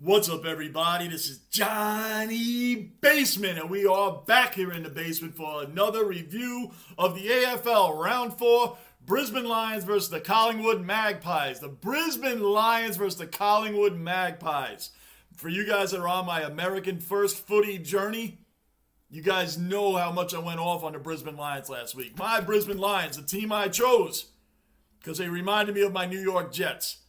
What's up, everybody? This is Johnny Basement, and we are back here in the basement for another review of the AFL-Round 4, Brisbane Lions versus the Collingwood Magpies. The Brisbane Lions versus the Collingwood Magpies. For you guys that are on my American First Footy journey, you guys know how much I went off on the Brisbane Lions last week. My Brisbane Lions, the team I chose, because they reminded me of my New York Jets.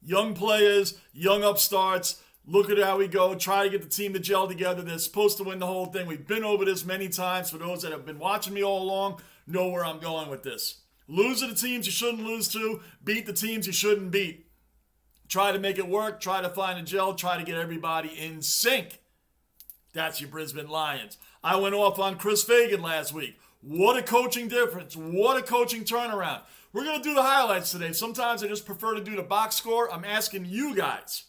Young players, young upstarts. Look at how we go. Try to get the team to gel together. They're supposed to win the whole thing. We've been over this many times. For those that have been watching me all along, know where I'm going with this. Lose to the teams you shouldn't lose to. Beat the teams you shouldn't beat. Try to make it work. Try to find a gel. Try to get everybody in sync. That's your Brisbane Lions. I went off on Chris Fagan last week. What a coaching difference. What a coaching turnaround. We're going to do the highlights today. Sometimes I just prefer to do the box score. I'm asking you guys.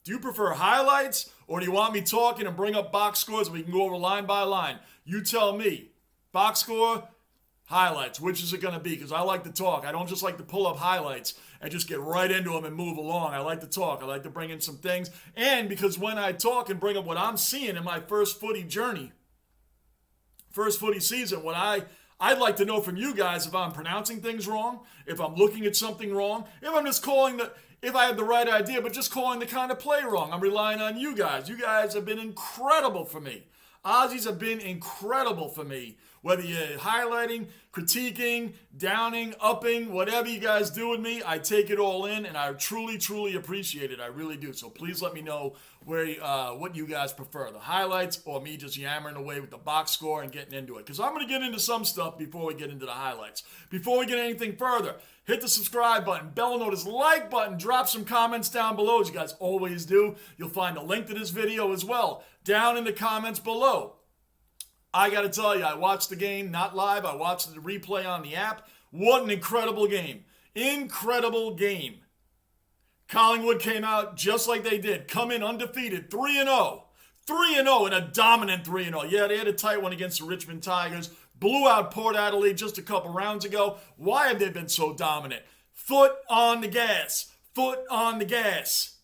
Do you prefer highlights, or do you want me talking and bring up box scores and we can go over line by line? You tell me. Box score, highlights. Which is it going to be? Because I like to talk. I don't just like to pull up highlights and just get right into them and move along. I like to talk. I like to bring in some things. And because when I talk and bring up what I'm seeing in my first footy journey, first footy season, I'd like to know from you guys if I'm pronouncing things wrong, if I'm looking at something wrong, if I'm just if I have the right idea, but just calling the kind of play wrong. I'm relying on you guys. You guys have been incredible for me. Aussies have been incredible for me. Whether you're highlighting, critiquing, downing, upping, whatever you guys do with me, I take it all in, and I truly, truly appreciate it. I really do. So please let me know what you guys prefer, the highlights or me just yammering away with the box score and getting into it. Because I'm going to get into some stuff before we get into the highlights. Before we get anything further, hit the subscribe button, bell notice, like button, drop some comments down below, as you guys always do. You'll find a link to this video as well down in the comments below. I got to tell you, I watched the game, not live. I watched the replay on the app. What an incredible game. Incredible game. Collingwood came out just like they did. Come in undefeated, 3-0. 3-0 and a dominant 3-0. Yeah, they had a tight one against the Richmond Tigers. Blew out Port Adelaide just a couple rounds ago. Why have they been so dominant? Foot on the gas. Foot on the gas.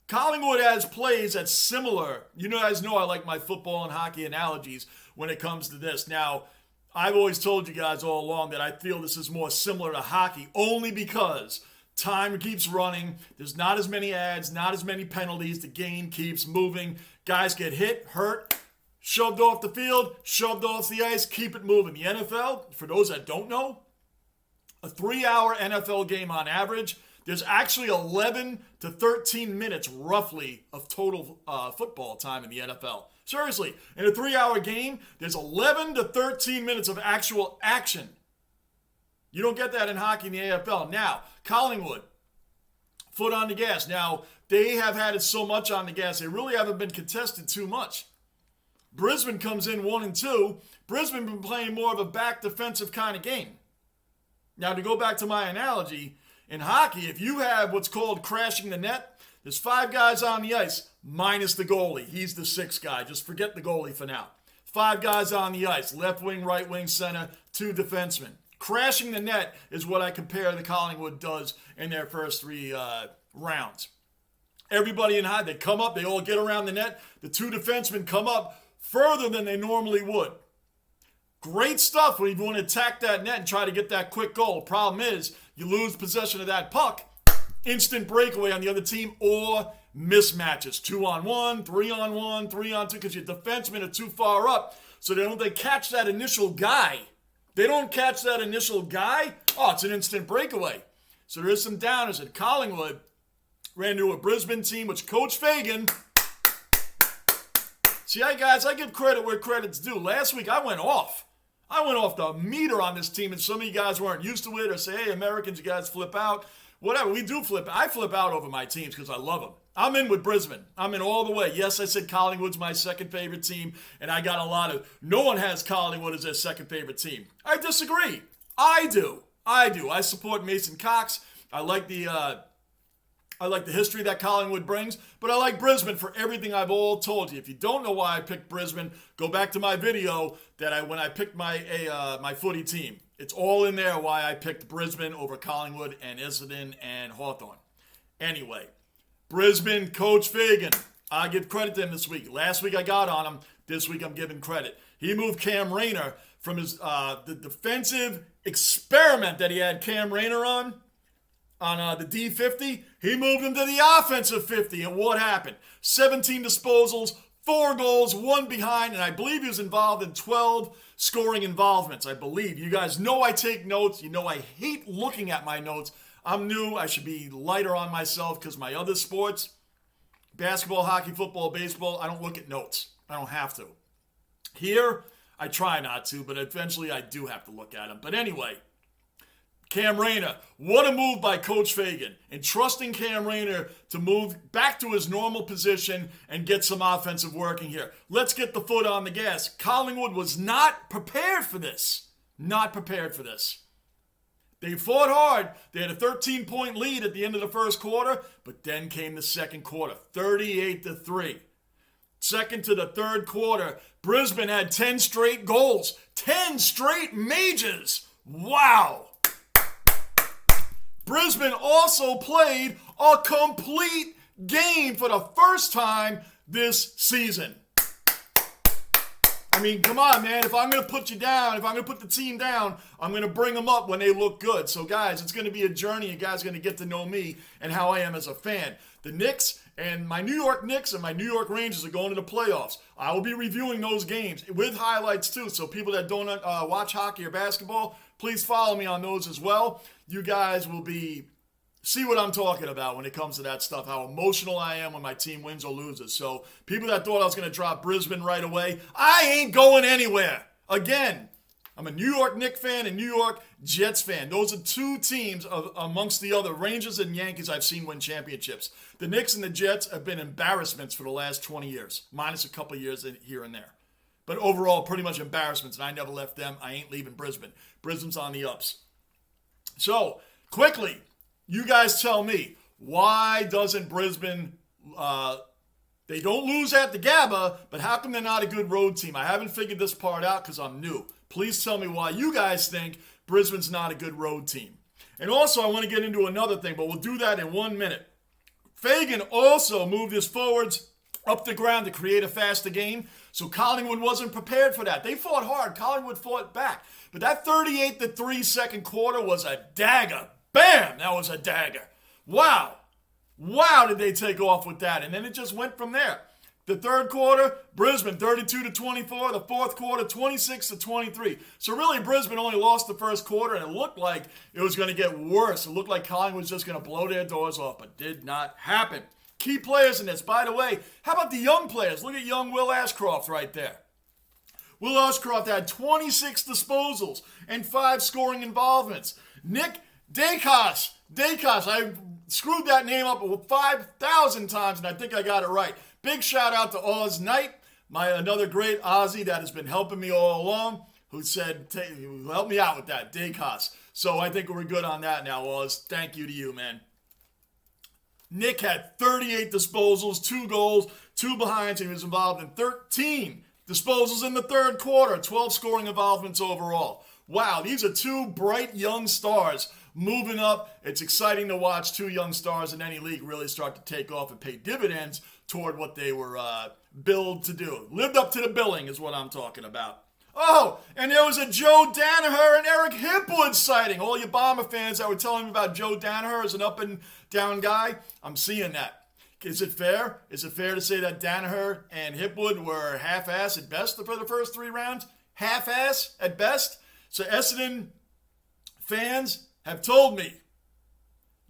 Collingwood has plays that's similar. You guys know I like my football and hockey analogies when it comes to this. Now, I've always told you guys all along that I feel this is more similar to hockey only because time keeps running. There's not as many ads, not as many penalties. The game keeps moving. Guys get hit, hurt, shoved off the field, shoved off the ice, keep it moving. The NFL, for those that don't know, a 3-hour NFL game on average. There's actually 11 to 13 minutes, roughly, of total football time in the NFL. Seriously, in a 3-hour game, there's 11 to 13 minutes of actual action. You don't get that in hockey in the AFL. Now, Collingwood, foot on the gas. Now, they have had it so much on the gas, they really haven't been contested too much. Brisbane comes in 1-2. Brisbane been playing more of a back defensive kind of game. Now, to go back to my analogy, in hockey, if you have what's called crashing the net, there's 5 guys on the ice, minus the goalie. He's the 6th guy. Just forget the goalie for now. 5 guys on the ice, left wing, right wing, center, 2 defensemen. Crashing the net is what I compare the Collingwood does in their first 3 rounds. Everybody in hockey, they come up, they all get around the net. The 2 defensemen come up further than they normally would. Great stuff when you want to attack that net and try to get that quick goal. The problem is, you lose possession of that puck, instant breakaway on the other team, or mismatches. 2-on-1, 3-on-1, 3-on-2, because your defensemen are too far up, so they catch that initial guy. They don't catch that initial guy, it's an instant breakaway. So there's some downers. And Collingwood ran into a Brisbane team, which Coach Fagan, see, guys, I give credit where credit's due. Last week, I went off. I went off the meter on this team, and some of you guys weren't used to it or say, hey, Americans, you guys flip out. Whatever, we do flip. I flip out over my teams because I love them. I'm in with Brisbane. I'm in all the way. Yes, I said Collingwood's my second favorite team, and I got no one has Collingwood as their second favorite team. I disagree. I do. I support Mason Cox. I like the history that Collingwood brings, but I like Brisbane for everything I've all told you. If you don't know why I picked Brisbane, go back to my video when I picked my footy team. It's all in there why I picked Brisbane over Collingwood and Essendon and Hawthorn. Anyway, Brisbane coach Fagan. I give credit to him this week. Last week I got on him. This week I'm giving credit. He moved Cam Rayner from his the defensive experiment that he had Cam Rayner on the D50. He moved him to the offensive 50. And what happened? 17 disposals, 4 goals, 1 behind, and I believe he was involved in 12 scoring involvements, I believe. You guys know I take notes. You know I hate looking at my notes. I'm new. I should be lighter on myself because my other sports, basketball, hockey, football, baseball, I don't look at notes. I don't have to. Here, I try not to, but eventually I do have to look at them. But anyway, Cam Rayner, what a move by Coach Fagan, and trusting Cam Rayner to move back to his normal position and get some offensive working here. Let's get the foot on the gas. Collingwood was not prepared for this. Not prepared for this. They fought hard. They had a 13-point lead at the end of the first quarter, but then came the second quarter, 38-3. Second to the third quarter, Brisbane had 10 straight goals. 10 straight majors. Wow. Brisbane also played a complete game for the first time this season. I mean, come on, man. If I'm going to put you down, if I'm going to put the team down, I'm going to bring them up when they look good. So, guys, it's going to be a journey. You guys are going to get to know me and how I am as a fan. The Knicks and my New York Knicks and my New York Rangers are going to the playoffs. I will be reviewing those games with highlights, too. So people that don't watch hockey or basketball, please follow me on those as well. You guys will see what I'm talking about when it comes to that stuff, how emotional I am when my team wins or loses. So people that thought I was going to drop Brisbane right away, I ain't going anywhere. Again, I'm a New York Knicks fan and New York Jets fan. Those are 2 teams amongst the other Rangers and Yankees I've seen win championships. The Knicks and the Jets have been embarrassments for the last 20 years, minus a couple years here and there. But overall, pretty much embarrassments, and I never left them. I ain't leaving Brisbane. Brisbane's on the ups. So, quickly, you guys tell me, why doesn't Brisbane, they don't lose at the Gabba, but how come they're not a good road team? I haven't figured this part out because I'm new. Please tell me why you guys think Brisbane's not a good road team. And also, I want to get into another thing, but we'll do that in 1 minute. Fagan also moved his forwards up the ground to create a faster game, so Collingwood wasn't prepared for that. They fought hard. Collingwood fought back. But that 38-3 second quarter was a dagger. Bam! That was a dagger. Wow. Wow, did they take off with that. And then it just went from there. The third quarter, Brisbane 32-24. The fourth quarter, 26-23. So really, Brisbane only lost the first quarter, and it looked like it was going to get worse. It looked like Collingwood was just going to blow their doors off, but did not happen. Key players in this. By the way, how about the young players? Look at young Will Ashcroft right there. Will Ashcroft had 26 disposals and 5 scoring involvements. Nick Dacos. I screwed that name up 5,000 times, and I think I got it right. Big shout out to Oz Knight, another great Aussie that has been helping me all along, who said, help me out with that, Dacos. So I think we're good on that now, Oz. Thank you to you, man. Nick had 38 disposals, 2 goals, 2 behinds, and he was involved in 13 disposals in the third quarter, 12 scoring involvements overall. Wow, these are 2 bright young stars moving up. It's exciting to watch 2 young stars in any league really start to take off and pay dividends toward what they were billed to do. Lived up to the billing is what I'm talking about. Oh, and there was a Joe Danaher and Eric Hipwood sighting. All you Bomber fans that were telling me about Joe Danaher as an up-and-down guy, I'm seeing that. Is it fair? Is it fair to say that Danaher and Hipwood were half-ass at best for the first 3 rounds? Half-ass at best? So Essendon fans have told me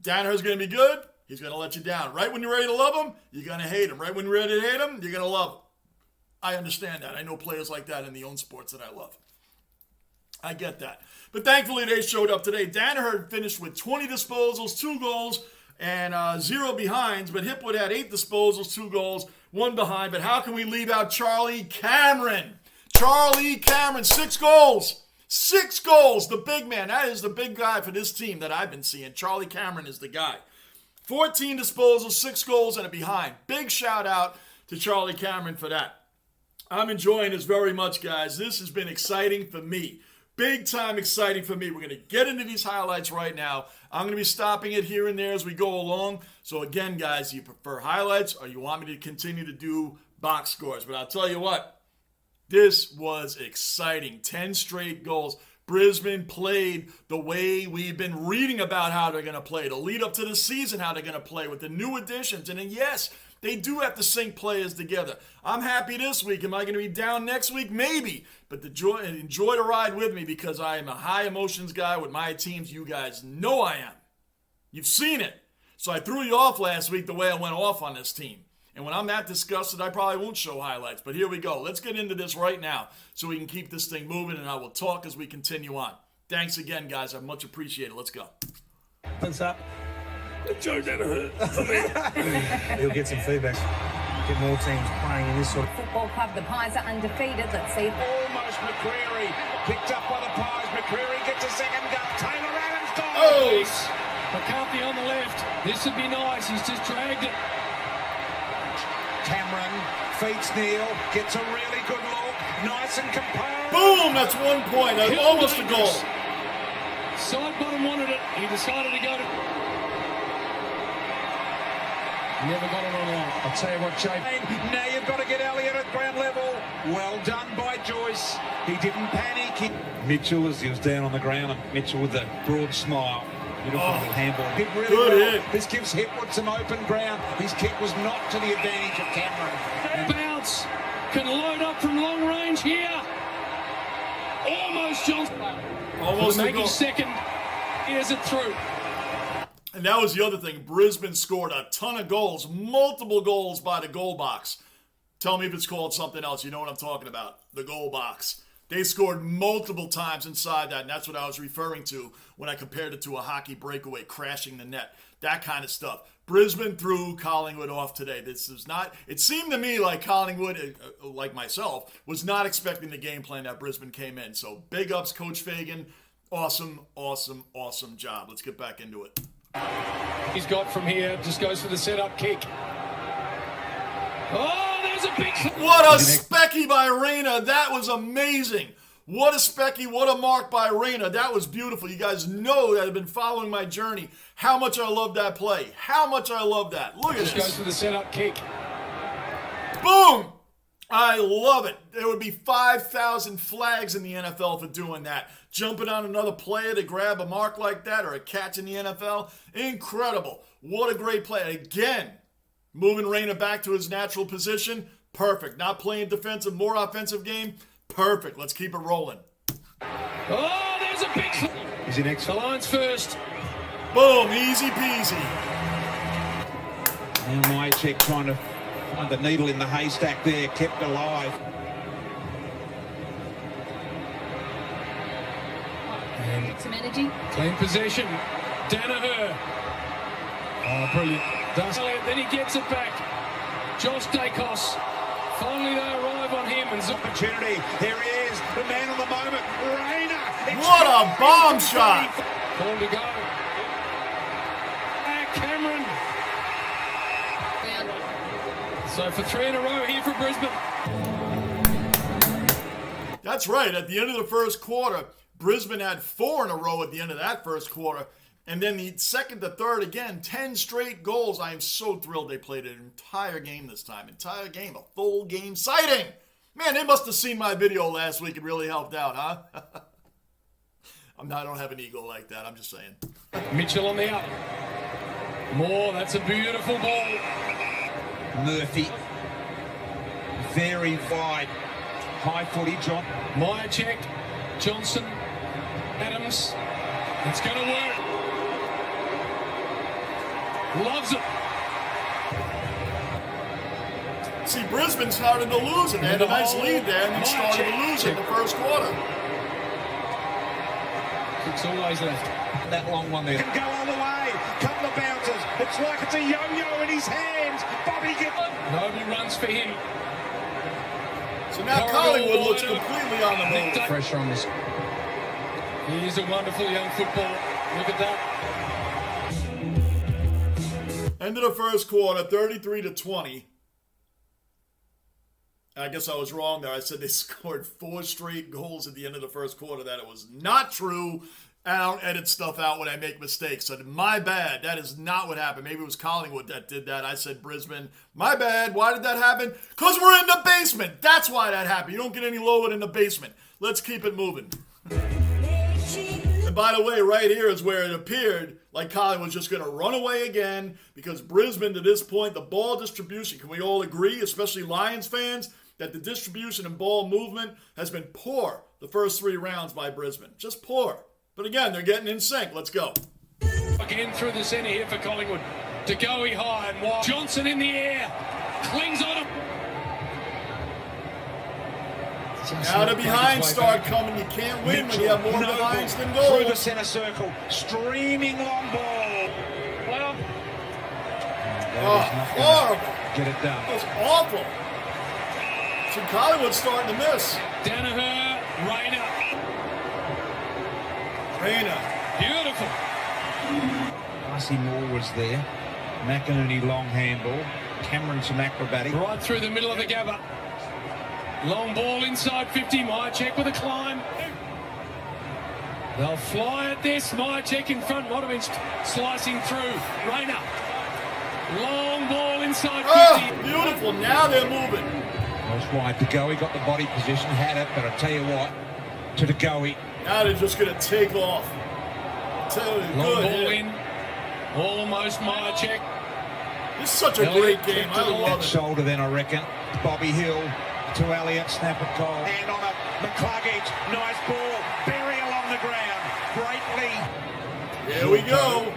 Danaher's going to be good. He's going to let you down. Right when you're ready to love him, you're going to hate him. Right when you're ready to hate him, you're going to love him. I understand that. I know players like that in the own sports that I love. I get that. But thankfully, they showed up today. Danaher finished with 20 disposals, 2 goals, and 0 behinds. But Hipwood had 8 disposals, 2 goals, 1 behind. But how can we leave out Charlie Cameron? Charlie Cameron, 6 goals. 6 goals, the big man. That is the big guy for this team that I've been seeing. Charlie Cameron is the guy. 14 disposals, 6 goals, and a behind. Big shout out to Charlie Cameron for that. I'm enjoying this very much, guys. This has been exciting for me. big time exciting for me. We're going to get into these highlights right now. I'm going to be stopping it here and there as we go along. So again, guys, do you prefer highlights or you want me to continue to do box scores? But I'll tell you what, this was exciting. 10 straight goals. Brisbane played the way we've been reading about how they're going to play, the lead up to the season, how they're going to play with the new additions. And then, yes, they do have to sync players together. I'm happy this week. Am I going to be down next week? Maybe. But enjoy the ride with me because I am a high emotions guy with my teams. You guys know I am. You've seen it. So I threw you off last week the way I went off on this team. And when I'm that disgusted, I probably won't show highlights. But here we go. Let's get into this right now so we can keep this thing moving, and I will talk as we continue on. Thanks again, guys. I much appreciate it. Let's go. What's up? Joe Danaher. He'll get some feedback. Get more teams playing in this sort of Football club, the Pies are undefeated. Let's see. Almost McCreary. Picked up by the Pies. McCreary gets a second goal. Taylor Adams goal. Oh! McCarthy on the left. This would be nice. He's just dragged it. Cameron feeds Neil. Gets a really good look. Nice and composed. Boom! That's 1 point. That's almost a goal. Side bottom wanted it. He decided to go to... Never got it on line. I'll tell you what, Jay. Now you've got to get Elliott at ground level. Well done by Joyce. He didn't panic. Mitchell, as he was down on the ground, and Mitchell with a broad smile. Beautiful handball. Hit really Good well. hit. This gives Hipwood some open ground. His kick was not to the advantage of Cameron. Bounce. Can load up from long range here. Almost Johnson. Almost a Making goal. second. Here's it through. And that was the other thing. Brisbane scored a ton of goals, multiple goals by the goal box. Tell me if it's called something else. You know what I'm talking about. The goal box. They scored multiple times inside that, and that's what I was referring to when I compared it to a hockey breakaway, crashing the net. That kind of stuff. Brisbane threw Collingwood off today. This is not, it seemed to me like Collingwood, like myself, was not expecting the game plan that Brisbane came in. So big ups, Coach Fagan. Awesome, awesome, awesome job. Let's get back into it. He's got from here. Just goes for the setup kick. Oh, there's a big... What a specky by Reyna. That was amazing. What a specky, what a mark by Reyna. That was beautiful. You guys know that I've been following my journey. How much I love that play. How much I love that. Look at Just this. goes for the setup kick. Boom. I love it. There would be 5,000 flags in the NFL for doing that. Jumping on another player to grab a mark like that or a catch in the NFL. Incredible. What a great play. Again, moving Reyna back to his natural position. Perfect. Not playing defensive, more offensive game. Perfect. Let's keep it rolling. Oh, there's a big... Is he next? The line's first. Boom. Easy peasy. Now Mychek trying to find the needle in the haystack there, kept alive. Some energy. Clean possession. Danaher. Oh, brilliant. Then he gets it back. Josh Dacos. Finally they arrive on him. And Opportunity. Here he is, the man of the moment. Reyna. What a bomb shot. Ball to go. Cameron. So for 3 in a row here for Brisbane. That's right. At the end of the first quarter, Brisbane had 4 in a row at the end of that first quarter. And then the second to third, again, 10 straight goals. I am so thrilled they played an entire game this time. Entire game, a full game sighting. Man, they must have seen my video last week and really helped out, huh? I don't have an ego like that. I'm just saying. Mitchell on the up. Moore, that's a beautiful ball. Murphy. Very wide. High footage on. Mychek, Johnson, Adams. It's going to work. Loves it. See, Brisbane started to lose it. They had a nice lead there and then started to lose it in the first quarter. It's always left. That long one there. Can go all the way. Couple of bounces. It's like it's a yo-yo in his hands. Bobby Gibbon. Nobody runs for him. So now Collingwood looks completely on the move. Pressure on this. He's a wonderful young footballer. Look at that. End of the first quarter, 33-20. I guess I was wrong there. I said they scored 4 straight goals at the end of the first quarter. That it was not true. I don't edit stuff out when I make mistakes. So my bad. That is not what happened. Maybe it was Collingwood that did that. I said Brisbane. My bad. Why did that happen? Because we're in the basement. That's why that happened. You don't get any lower than the basement. Let's keep it moving. And by the way, right here is where it appeared like Collingwood was just going to run away again, because Brisbane, to this point, the ball distribution, can we all agree, especially Lions fans, that the distribution and ball movement has been poor the first 3 rounds by Brisbane. Just poor. But again, they're getting in sync. Let's go. Again through the centre here for Collingwood. De Goey high and wide. Johnson in the air. Clings on him. Now the behinds start coming. You can't win when you have more behinds than goals. Through the centre circle. Streaming long ball. Well, Oh, horrible. Get it done. That was awful. So Collingwood's starting to miss. Danaher, Rayner. beautiful. Darcy Moore was there. McInerney long handball. Cameron some acrobatic. Right through the middle of the Gabba. Long ball inside 50. Myercheck with a climb. They'll fly at this. Myercheck in front. Might have been slicing through. Rayner. Long ball inside 50. Oh, beautiful. Now they're moving. That's wide. De Goey got the body position, had it, but I tell you what, to De Goey. Now they're just going to take off. Tell you, Long good ball hit. in. Almost Myercheck. This is such a Elliott great game. kicked to I the love That it. shoulder then, I reckon. Bobby Hill to Elliott, snap it goal. And on it, McCluggage, nice ball. Berry along the ground. Great lead. Here we go.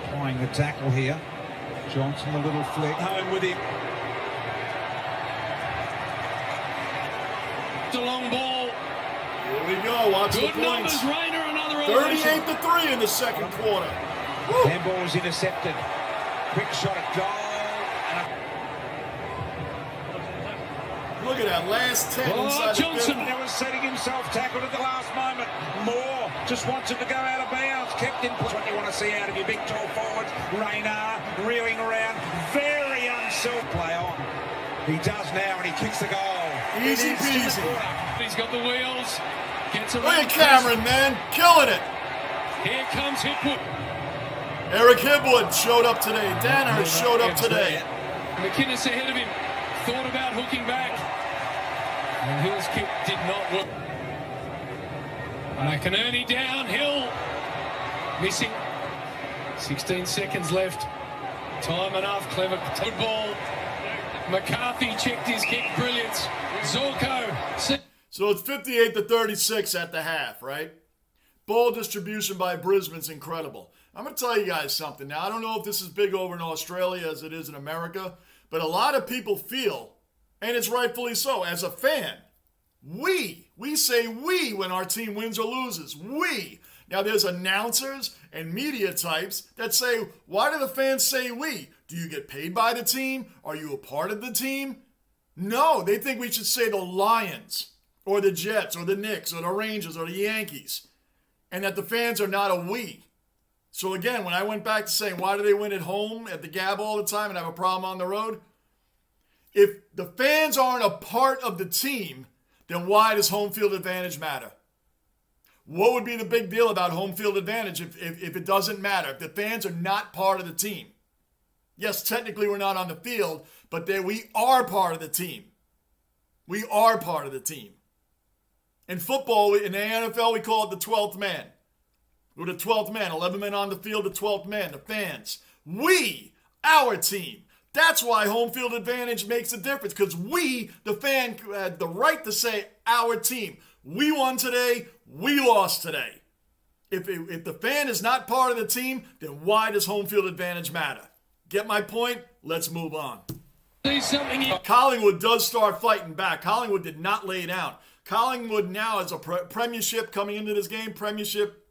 Trying the tackle here. Johnson, a little flick. Home with him. The long ball. Here we go. Watch the Good numbers. points. Rayner, another elevation. 38-3 in the second quarter. Woo. Handball was intercepted. Quick shot at goal. Look at that last 10 Oh, inside Johnson. the 50. He was setting himself, tackled at the last moment. Moore just wants him to go out of bounds. Kept in. That's what you want to see out of your big tall forwards. Rayner reeling around. Very unself play on. He does now, and he kicks the goal. Easy It is in the peasy. quarter. He's got the wheels. Gets Look around. at Cameron, man. Killing it. Here comes Hipwood. Eric Hibwood showed up today. Danaher showed up today. McInnes ahead of him. Thought about hooking back. And Hill's kick did not work. McInerney down. Hill missing. 16 seconds left. Time enough. Clever. Good ball. McCarthy checked his kick. Brilliance. Zorko. So it's 58-36 at the half, right? Ball distribution by Brisbane's incredible. I'm going to tell you guys something. Now, I don't know if this is big over in Australia as it is in America, but a lot of people feel, and it's rightfully so, as a fan, we say we when our team wins or loses. We. Now, there's announcers and media types that say, why do the fans say we? Do you get paid by the team? Are you a part of the team? No, they think we should say the Lions or the Jets or the Knicks or the Rangers or the Yankees, and that the fans are not a we. So again, when I went back to saying, why do they win at home at the Gab all the time and have a problem on the road? If the fans aren't a part of the team, then why does home field advantage matter? What would be the big deal about home field advantage if it doesn't matter? If the fans are not part of the team? Yes, technically we're not on the field, but we are part of the team. We are part of the team. In football, in the NFL, we call it the 12th man. We're the 12th man, 11 men on the field, the 12th man, the fans. We, our team. That's why home field advantage makes a difference, because we, the fan, had the right to say our team. We won today, we lost today. If the fan is not part of the team, then why does home field advantage matter? Get my point? Let's move on. Collingwood does start fighting back. Collingwood did not lay down. Collingwood now is a premiership coming into this game, premiership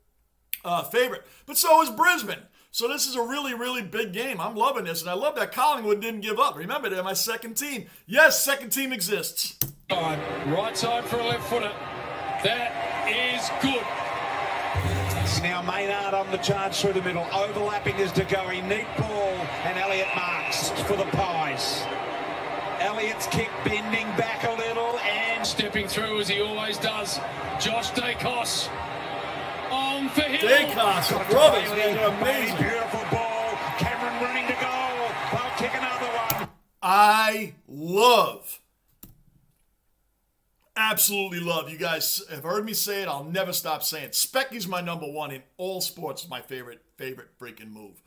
favorite. But so is Brisbane. So this is a really, really big game. I'm loving this, and I love that Collingwood didn't give up. Remember, they're my second team. Yes, second team exists. Right side for a left footer. That is good. Now Maynard on the charge through the middle. Overlapping is De Goey. Neat ball, and Elliott marks for the Pies. Elliott Elliott's kick bending back a little and stepping through as he always does. Josh Dacos on for Hill. Dacos, brothers, man, they're amazing. Beautiful ball. Cameron running to goal. They'll kick another one. I absolutely love, you guys have heard me say it, I'll never stop saying it. Specky's my number one in all sports, my favorite freaking move.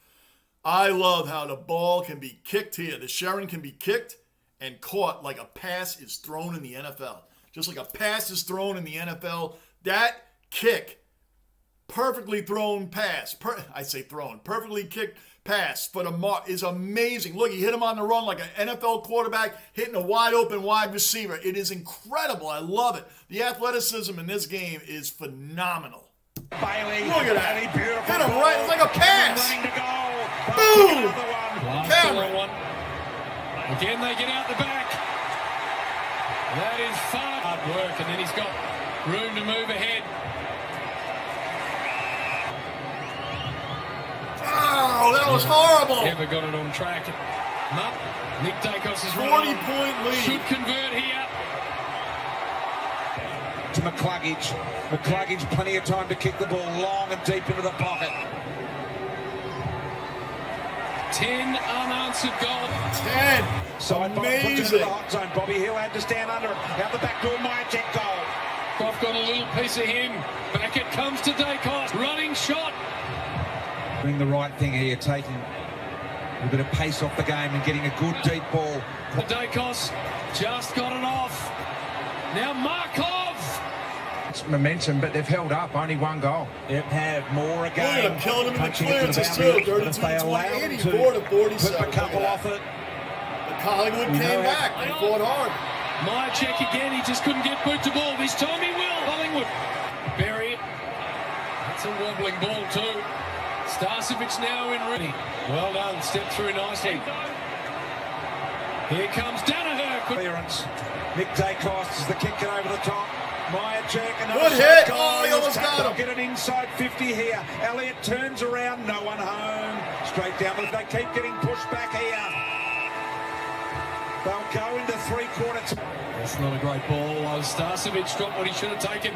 I love how the ball can be kicked here. The Sharon can be kicked and caught like a pass is thrown in the NFL. Just like a pass is thrown in the NFL, that kick, perfectly thrown pass, perfectly kicked pass for the mark is amazing. Look, he hit him on the run like an NFL quarterback hitting a wide open wide receiver. It is incredible. I love it. The athleticism in this game is phenomenal. Bailey, Look at that. Bailey, beautiful. Hit him right. It's like a pass. Running to goal. Boom. Cameron. One. Again, they get out the back. That is hard work, and then he's got room to move ahead. Oh, that was horrible. Never got it on track. Nick Dacos is 40-point lead. Should convert here. To McCluggage. McCluggage, plenty of time to kick the ball long and deep into the pocket. 10 unanswered goals. 10. Side ball puts it into the hot zone. Bobby Hill had to stand under it. Out the back door, Myercheck goal. Croft got a little piece of him. Back it comes to Dacos. Running shot. Doing the right thing here, taking a bit of pace off the game and getting a good deep ball. Dacos just got it off. Now Markov. It's momentum, but they've held up. Only one goal. They have more again. Look at him killing him in the Punching it to clearances boundary, too. but if they 32 allow 20, them 84 to 47. put a couple off it. But Collingwood came back. They fought hard. Myercheck again. He just couldn't get boot to ball. This time he will. Collingwood. Bury it. That's a wobbling ball too. Starcevic now in ready. Well done. Step through nicely. Here comes Danaher. Clearance. Nick Dacos is the kicker over the top. Myercheck, Good hit. Oh, he almost got him. Get an inside 50 here. Elliott turns around. No one home. Straight down. They keep getting pushed back here. They'll go into three-quarter. That's not a great ball. Starcevic dropped what he should have taken.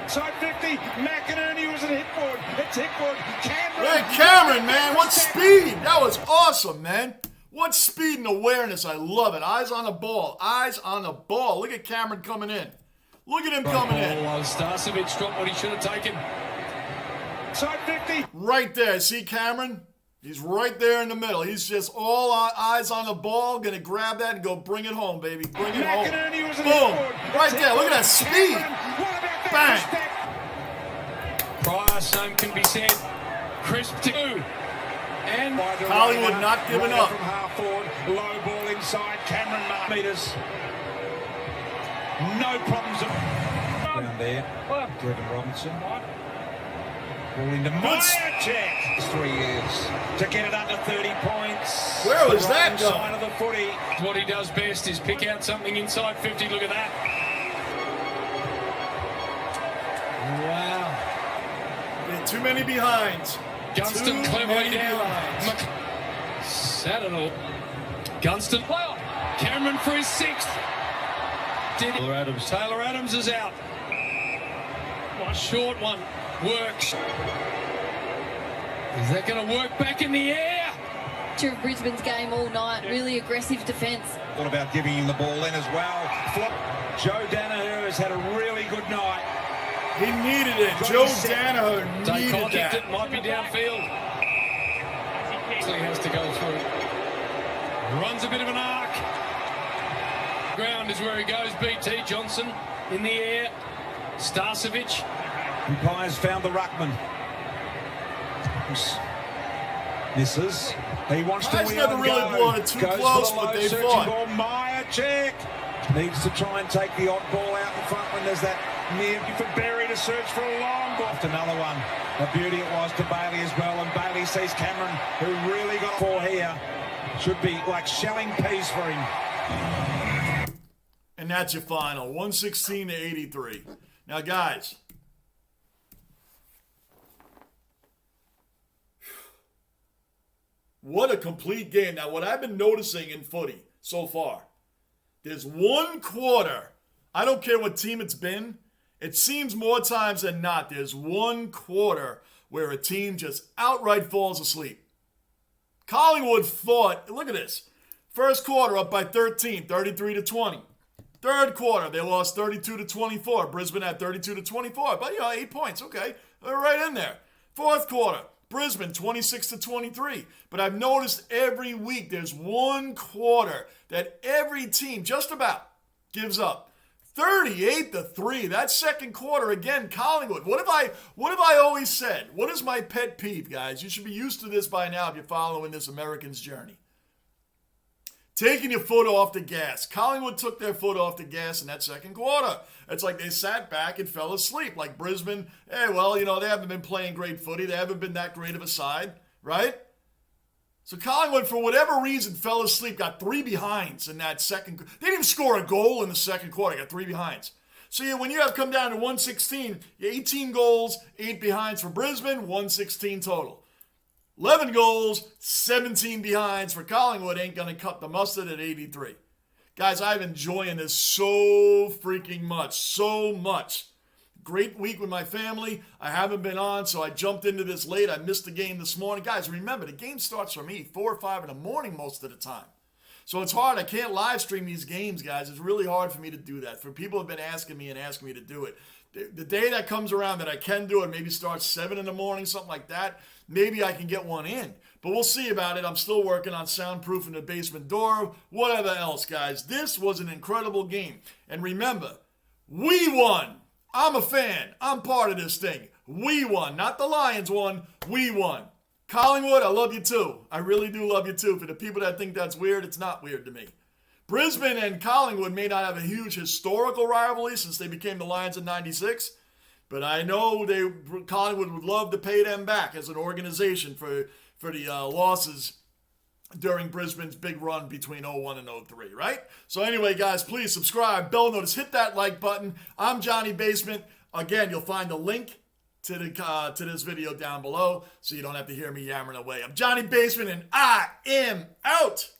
Side 50. McInerney was at Hipwood. It's Hipwood. Cameron. Hey, Cameron, man. What speed. That was awesome, man. What speed and awareness. I love it. Eyes on the ball. Eyes on the ball. Look at Cameron coming in. Look at him coming in. Starcevic dropped what he should have taken. Side 50. Right there. See Cameron? He's right there in the middle. He's just all eyes on the ball. Going to grab that and go bring it home, baby. Bring it home. Boom. Right there. Look at that speed. Bang. Prior, same can be said. Crisp two. And Collingwood not giving up. From half forward. Low ball inside. Cameron meters. No problems. Down there. Devin Robinson. Ball into Myercheck. 3 years to get it under 30 points. Where was that going? Side of the footy. what he does best is pick out something inside 50. Look at that. Wow. Too many behinds. Gunston cleverly down. Saddle. Gunston. Cameron for his sixth. Taylor Adams is out. A short one. Works. Is that going to work back in the air? Of Brisbane's game all night. Really aggressive defence. What about giving him the ball in as well? Joe Danaher has had a really good night. He needed it. Joe Danaher needed that. It might be downfield. So he has to go through. Runs a bit of an arc. Ground is where he goes. BT Johnson in the air. Starcevic. Umpires found the ruckman. Misses. He wants to win. Never really blown it too close, but they fought. Myercheck needs to try and take the odd ball out in front when there's that near for Berry to search for a long ball. Another one. A beauty it was to Bailey as well, and Bailey sees Cameron, who really got for here. Should be like shelling peas for him. And that's your final, 116 to 83. Now, guys, what a complete game. Now, what I've been noticing in footy so far, There's one quarter. I don't care what team it's been. It seems more times than not, there's one quarter where a team just outright falls asleep. Collingwood fought, look at this. First quarter up by 13, 33-20. Third quarter, they lost 32-24. Brisbane had 32-24, but 8 points, okay. They're right in there. Fourth quarter, Brisbane 26-23. But I've noticed every week there's one quarter that every team just about gives up. 38-3. That second quarter again, Collingwood. What have I always said? What is my pet peeve, guys? You should be used to this by now if you're following this American's journey. Taking your foot off the gas. Collingwood took their foot off the gas in that second quarter. It's like they sat back and fell asleep. Like Brisbane, they haven't been playing great footy. They haven't been that great of a side, right? So Collingwood, for whatever reason, fell asleep, got 3 behinds in that second. They didn't even score a goal in the second quarter, got 3 behinds. So when you have come down to 116, 18 goals, 8 behinds for Brisbane, 116 total. 11 goals, 17 behinds for Collingwood, ain't going to cut the mustard at 83. Guys, I've been enjoying this so freaking much, so much. Great week with my family. I haven't been on, so I jumped into this late. I missed the game this morning. Guys, remember, the game starts for me 4 or 5 in the morning most of the time. So it's hard. I can't live stream these games, guys. It's really hard for me to do that. For people who have been asking me to do it. The day that comes around that I can do it, maybe starts 7 in the morning, something like that, maybe I can get one in. But we'll see about it. I'm still working on soundproofing the basement door, whatever else, guys. This was an incredible game. And remember, we won. I'm a fan. I'm part of this thing. We won. Not the Lions won. We won. Collingwood, I love you too. I really do love you too. For the people that think that's weird, it's not weird to me. Brisbane and Collingwood may not have a huge historical rivalry since they became the Lions in 96, but I know Collingwood would love to pay them back as an organization for the losses during Brisbane's big run between 01 and 03, right? So anyway, guys, please subscribe, bell notice, hit that like button. I'm Johnny Basement. Again, you'll find the link to this video down below so you don't have to hear me yammering away. I'm Johnny Basement, and I am out.